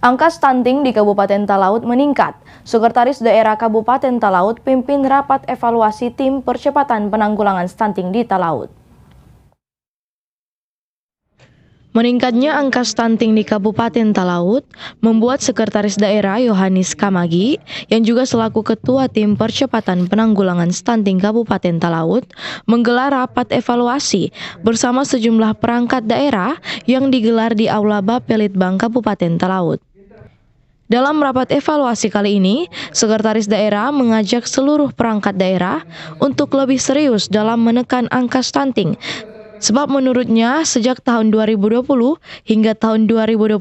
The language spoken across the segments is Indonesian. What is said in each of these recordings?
Angka stunting di Kabupaten Talaut meningkat. Sekretaris Daerah Kabupaten Talaut pimpin rapat evaluasi tim percepatan penanggulangan stunting di Talaut. Meningkatnya angka stunting di Kabupaten Talaut membuat Sekretaris Daerah Yohanis Kamagi, yang juga selaku Ketua Tim Percepatan Penanggulangan Stunting Kabupaten Talaut, menggelar rapat evaluasi bersama sejumlah perangkat daerah yang digelar di Aula Bapelitbang Kabupaten Talaut. Dalam rapat evaluasi kali ini, Sekretaris Daerah mengajak seluruh perangkat daerah untuk lebih serius dalam menekan angka stunting. Sebab menurutnya sejak tahun 2020 hingga tahun 2021,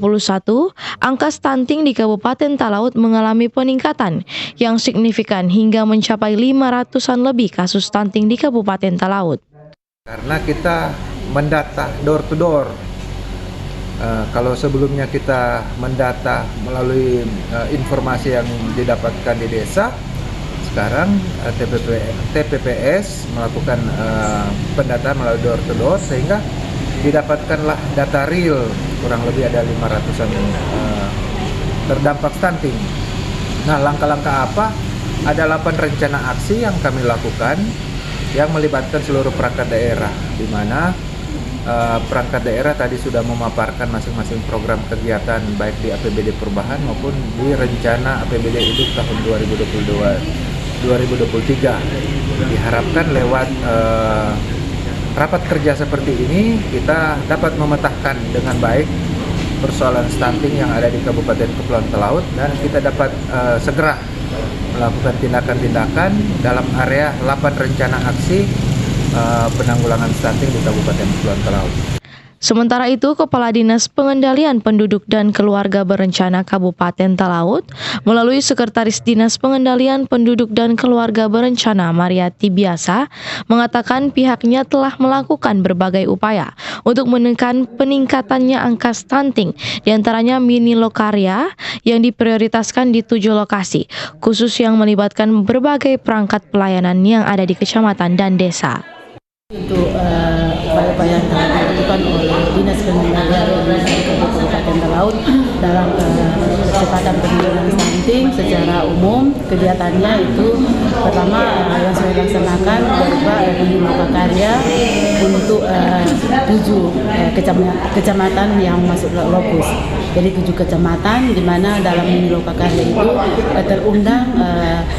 angka stunting di Kabupaten Talaut mengalami peningkatan yang signifikan hingga mencapai 500-an lebih kasus stunting di Kabupaten Talaut. Karena kita mendata door to door. Kalau sebelumnya kita mendata melalui informasi yang didapatkan di desa, sekarang TPPS melakukan pendataan melalui door to door sehingga didapatkanlah data real kurang lebih ada 500-an terdampak stunting. Nah, langkah-langkah apa? Ada 8 rencana aksi yang kami lakukan yang melibatkan seluruh perangkat daerah, di mana perangkat daerah tadi sudah memaparkan masing-masing program kegiatan baik di APBD perubahan maupun di rencana APBD hidup tahun 2023. Diharapkan lewat rapat kerja seperti ini kita dapat memetakan dengan baik persoalan stunting yang ada di Kabupaten Kepulauan Talaut dan kita dapat segera melakukan tindakan-tindakan dalam area 8 rencana aksi penanggulangan stunting di Kabupaten Kepulauan Talaut. Sementara itu, Kepala Dinas Pengendalian Penduduk dan Keluarga Berencana Kabupaten Talaut melalui Sekretaris Dinas Pengendalian Penduduk dan Keluarga Berencana Mariati Biasa mengatakan pihaknya telah melakukan berbagai upaya untuk menekan peningkatannya angka stunting, diantaranya mini lokarya yang diprioritaskan di 7 lokasi, khusus yang melibatkan berbagai perangkat pelayanan yang ada di kecamatan dan desa. Untuk upaya-upaya yang telah dilakukan oleh Dinas Pengendalian Kabupaten Talaut dalam percepatan penanggulangan stunting secara umum, kegiatannya itu pertama yang saya laksanakan berupa mini lokarya untuk 7 kecamatan yang masuk lokus. Jadi 7 kecamatan di mana dalam mini lokarya itu terundang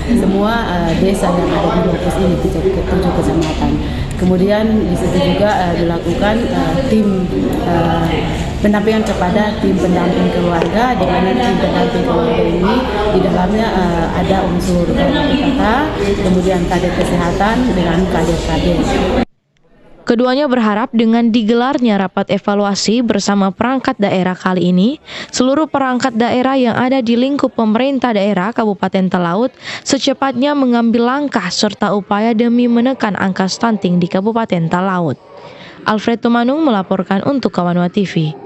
semua desa yang ada di lokus ini, 7 kecamatan. Kemudian di situ juga dilakukan tim pendampingan kepada tim pendamping keluarga, di mana tim pendamping keluarga ini di dalamnya ada unsur PKK, kemudian kader kesehatan dengan kader-kader. Keduanya berharap dengan digelarnya rapat evaluasi bersama perangkat daerah kali ini, seluruh perangkat daerah yang ada di lingkup pemerintah daerah Kabupaten Talaut secepatnya mengambil langkah serta upaya demi menekan angka stunting di Kabupaten Talaut. Alfred Tumanung melaporkan untuk Kawanwa TV.